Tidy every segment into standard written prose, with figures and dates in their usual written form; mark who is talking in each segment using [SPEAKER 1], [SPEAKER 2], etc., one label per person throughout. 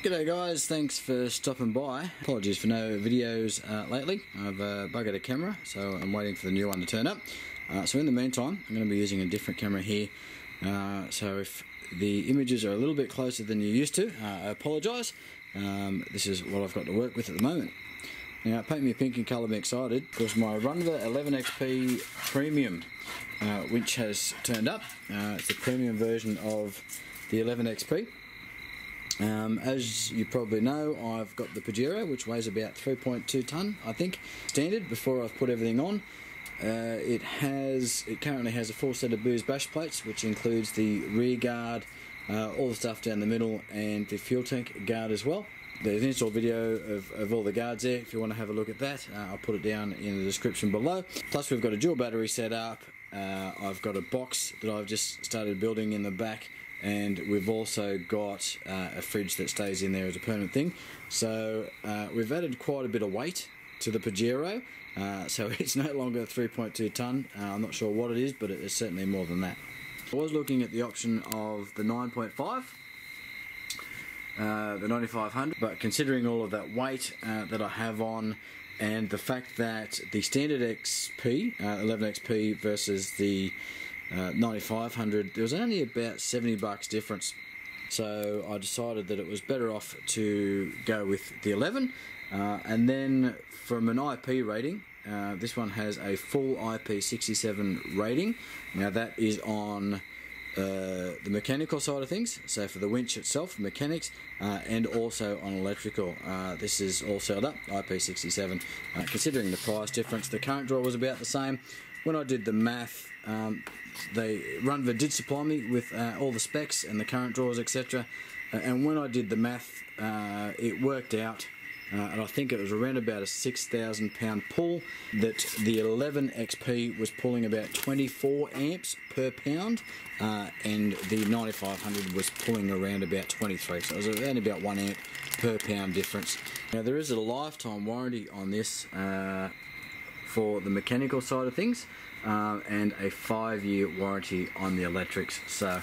[SPEAKER 1] G'day guys, thanks for stopping by. Apologies for no videos lately. I've buggered a camera, so I'm waiting for the new one to turn up. So in the meantime, I'm going to be using a different camera here. So if the images are a little bit closer than you're used to, I apologise. This is what I've got to work with at the moment. Now, paint me pink and colour me excited because my Runva 11XP Premium winch has turned up. It's the premium version of the 11XP. As you probably know, I've got the Pajero, which weighs about 3.2 tonne, I think, standard, before I've put everything on. It currently has a full set of boost bash plates, which includes the rear guard, all the stuff down the middle, and the fuel tank guard as well. There's an install video of all the guards there if you want to have a look at that. I'll put it down in the description below. Plus we've got a dual battery set up. I've got a box that I've just started building in the back, and we've also got a fridge that stays in there as a permanent thing. So we've added quite a bit of weight to the Pajero, so it's no longer 3.2 tonne. I'm not sure what it is, but it's certainly more than that. I was looking at the option of the 9.5, the 9500, but considering all of that weight that I have on, and the fact that the standard XP, 11XP versus the 9500, there was only about $70 difference. So I decided that it was better off to go with the 11. And then from an IP rating, this one has a full IP67 rating. Now that is on the mechanical side of things, so for the winch itself, mechanics, and also on electrical. This is all set up, IP67. Considering the price difference, the current draw was about the same. When I did the math, Runva did supply me with all the specs and the current draws, etc. And when I did the math, it worked out, and I think it was around about a 6,000 pound pull, that the 11XP was pulling about 24 amps per pound, and the 9500 was pulling around about 23, so it was only about 1 amp per pound difference. Now there is a lifetime warranty on this for the mechanical side of things, and a 5-year warranty on the electrics, so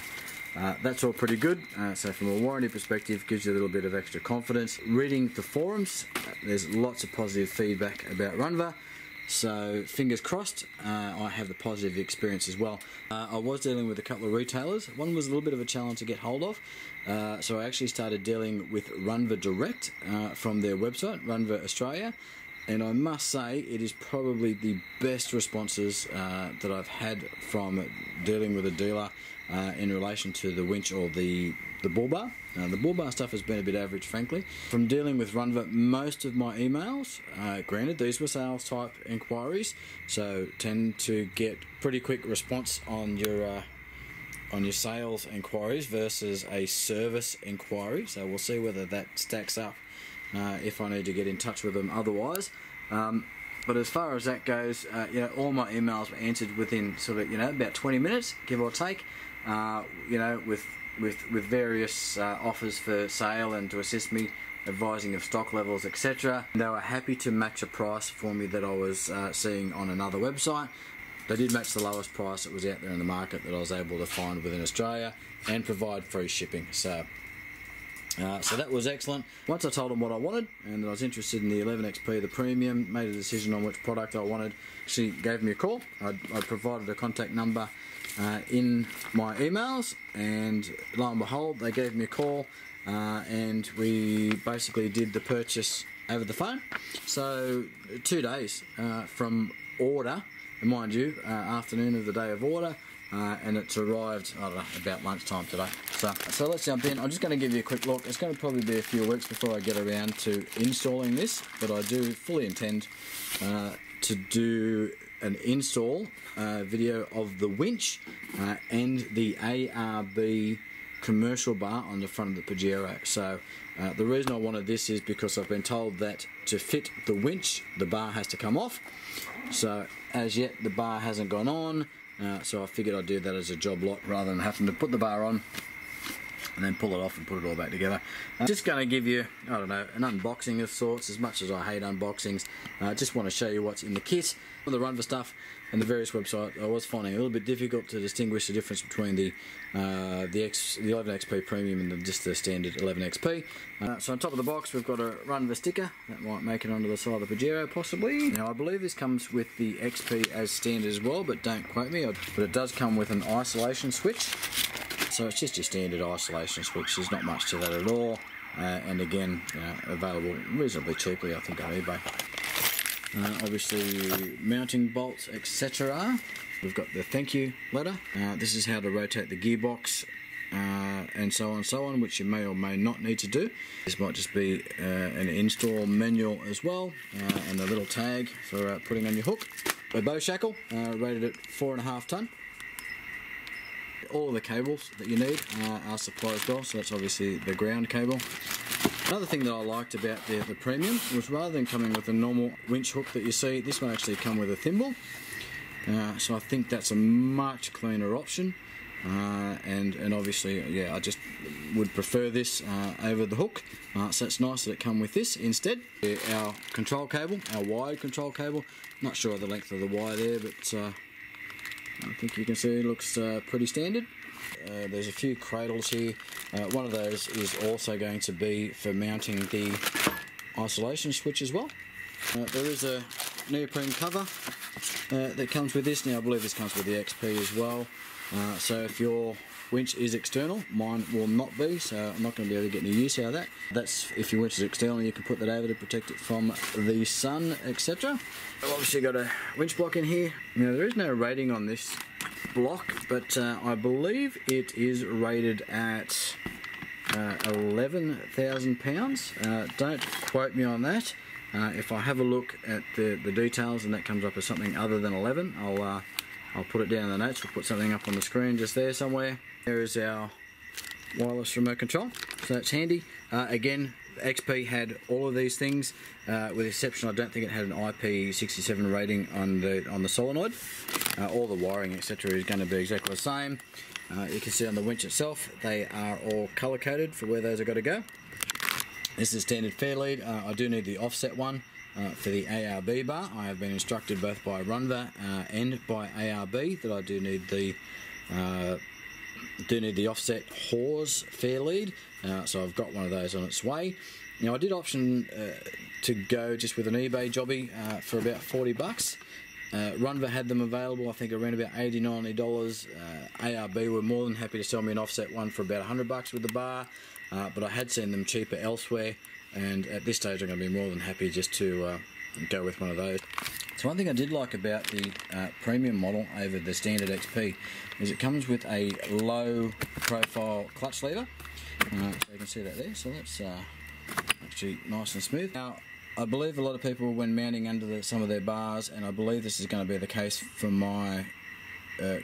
[SPEAKER 1] that's all pretty good. So from a warranty perspective, gives you a little bit of extra confidence. Reading the forums, there's lots of positive feedback about Runva, so fingers crossed I have the positive experience as well. I was dealing with a couple of retailers. One was a little bit of a challenge to get hold of, so I actually started dealing with Runva Direct from their website, Runva Australia. And I must say, it is probably the best responses that I've had from dealing with a dealer in relation to the winch or the bull bar. The bull bar stuff has been a bit average, frankly. From dealing with Runva, most of my emails, granted these were sales type inquiries, so tend to get pretty quick response on your sales inquiries versus a service inquiry. So we'll see whether that stacks up if I need to get in touch with them otherwise. But as far as that goes, all my emails were answered within sort of, about 20 minutes, give or take, with various offers for sale and to assist me, advising of stock levels, etc. They were happy to match a price for me that I was seeing on another website. They did match the lowest price that was out there in the market that I was able to find within Australia, and provide free shipping. So that was excellent. Once I told them what I wanted and that I was interested in the 11XP, the premium, made a decision on which product I wanted. She gave me a call. I provided a contact number in my emails, and lo and behold, they gave me a call, and we basically did the purchase over the phone. So 2 days from order, and mind you, afternoon of the day of order, and it's arrived, I don't know, about lunchtime today. So let's jump in. I'm just going to give you a quick look. It's going to probably be a few weeks before I get around to installing this, but I do fully intend to do an install video of the winch and the ARB commercial bar on the front of the Pajero. So the reason I wanted this is because I've been told that to fit the winch, the bar has to come off. So as yet the bar hasn't gone on, so I figured I'd do that as a job lot rather than having to put the bar on and then pull it off and put it all back together. Just going to give you, I don't know, an unboxing of sorts. As much as I hate unboxings, I just want to show you what's in the kit. For the Runva stuff and the various websites, I was finding it a little bit difficult to distinguish the difference between the 11XP Premium and just the standard 11XP. So on top of the box we've got a Runva sticker that might make it onto the side of the Pajero possibly. Now I believe this comes with the XP as standard as well, but don't quote me. But it does come with an isolation switch. So it's just your standard isolation switch. There's not much to that at all. And again, available reasonably cheaply, I think, on eBay. Obviously mounting bolts, etc. We've got the thank you letter. This is how to rotate the gearbox, and so on, which you may or may not need to do. This might just be an install manual as well, and a little tag for putting on your hook. A bow shackle, rated at 4.5 tonne. All of the cables that you need are supplied as well, so that's obviously the ground cable. Another thing that I liked about the Premium was, rather than coming with a normal winch hook that you see, this one actually come with a thimble. So I think that's a much cleaner option, and obviously, yeah, I just would prefer this over the hook. So it's nice that it come with this instead. Our control cable, our wired control cable. Not sure of the length of the wire there, but I think you can see it looks pretty standard. There's a few cradles here. One of those is also going to be for mounting the isolation switch as well. There is a neoprene cover that comes with this. Now I believe this comes with the XP as well. So if your winch is external, mine will not be, so I'm not going to be able to get any use out of that. That's if your winch is external, you can put that over to protect it from the sun, etc. I've obviously got a winch block in here. Now there is no rating on this block, but I believe it is rated at 11,000 pounds. Don't quote me on that. If I have a look at the details and that comes up as something other than 11, I'll put it down in the notes. We'll put something up on the screen just there somewhere. There is our wireless remote control, so that's handy. Again, XP had all of these things, with the exception I don't think it had an IP67 rating on the solenoid. All the wiring, etc., is going to be exactly the same. You can see on the winch itself, they are all colour coded for where those are going to go. This is standard fair lead. I do need the offset one for the ARB bar. I have been instructed both by Runva and by ARB that I do need the offset Hawes fair lead, so I've got one of those on its way. Now I did option to go just with an eBay jobby for about 40 bucks. Runva had them available, I think around about $80, $90. ARB were more than happy to sell me an offset one for about 100 bucks with the bar, but I had seen them cheaper elsewhere, and at this stage I'm going to be more than happy just to go with one of those. So one thing I did like about the Premium model over the standard XP is it comes with a low profile clutch lever. So you can see that there, so that's actually nice and smooth. Now I believe a lot of people, when mounting under some of their bars, and I believe this is going to be the case for my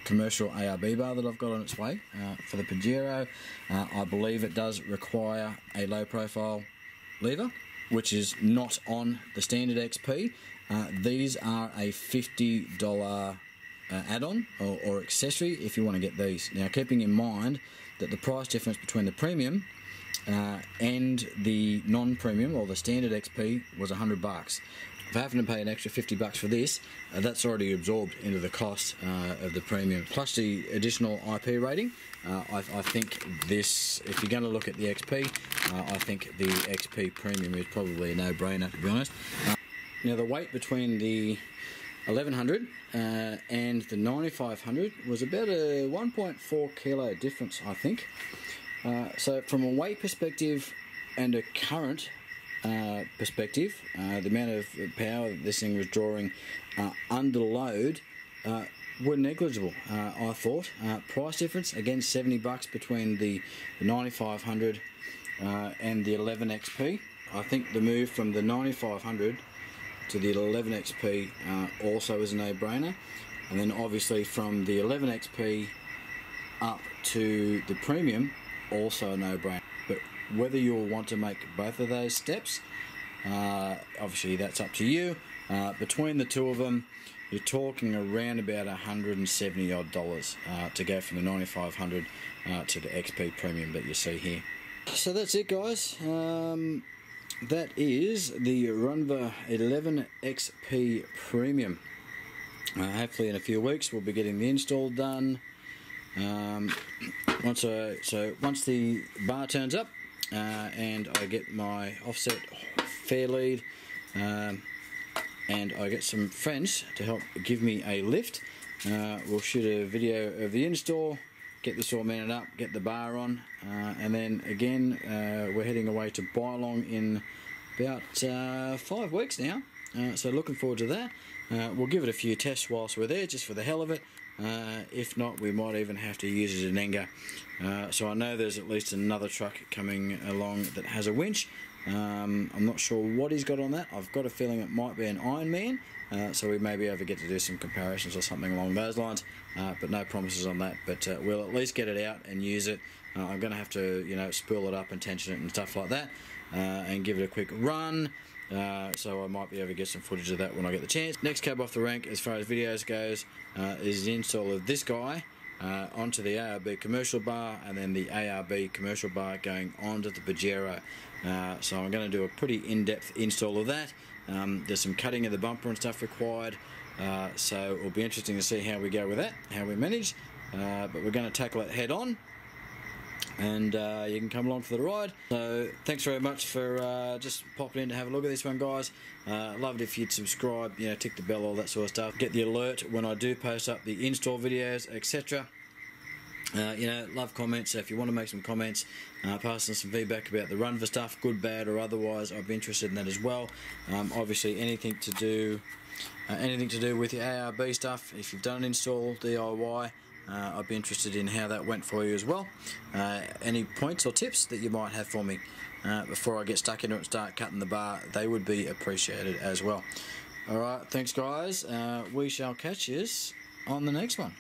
[SPEAKER 1] commercial ARB bar that I've got on its way for the Pajero, I believe it does require a low profile lever, which is not on the standard XP. These are a $50 add-on or accessory if you want to get these. Now, keeping in mind that the price difference between the Premium and the non-Premium or the standard XP was 100 bucks. If I happen to pay an extra 50 bucks for this, that's already absorbed into the cost of the Premium. Plus the additional IP rating, I think this, if you're going to look at the XP, I think the XP Premium is probably a no-brainer, to be honest. Now the weight between the 1100 and the 9500 was about a 1.4 kilo difference, I think. So from a weight perspective and a current perspective, the amount of power that this thing was drawing under load were negligible, I thought. Price difference, again, 70 bucks between the 9500 and the 11XP. I think the move from the 9500 to the 11XP also is a no-brainer, and then obviously from the 11XP up to the Premium, also a no-brainer. But whether you'll want to make both of those steps, obviously that's up to you. Between the two of them, you're talking around about $170 odd to go from the 9500 to the XP Premium that you see here. So that's it, guys. That is the Runva 11XP Premium. Hopefully in a few weeks we'll be getting the install done. Once the bar turns up and I get my offset fair lead and I get some friends to help give me a lift, we'll shoot a video of the install, get this all mounted up, get the bar on, and then again we're heading away to Bylong in about 5 weeks now, so looking forward to that. We'll give it a few tests whilst we're there, just for the hell of it. If not, we might even have to use it in Enga. So I know there's at least another truck coming along that has a winch. I'm not sure what he's got on that. I've got a feeling it might be an Iron Man, so we may be able to get to do some comparisons or something along those lines, but no promises on that. But we'll at least get it out and use it. I'm going to have to, spool it up and tension it and stuff like that, and give it a quick run. So I might be able to get some footage of that when I get the chance. Next cab off the rank as far as videos goes is the install of this guy onto the ARB commercial bar, and then the ARB commercial bar going onto the Pajero. So I'm going to do a pretty in-depth install of that. There's some cutting of the bumper and stuff required, so it'll be interesting to see how we go with that, how we manage, but we're going to tackle it head on. And you can come along for the ride. So thanks very much for just popping in to have a look at this one, guys. Love it if you'd subscribe, tick the bell, all that sort of stuff. Get the alert when I do post up the install videos, etc. Love comments, so if you want to make some comments, pass on some feedback about the Runva stuff, good, bad or otherwise, I'd be interested in that as well. Obviously anything to do with your ARB stuff, if you've done an install, DIY, I'd be interested in how that went for you as well. Any points or tips that you might have for me before I get stuck into it and start cutting the bar, they would be appreciated as well. Alright, thanks guys. We shall catch you on the next one.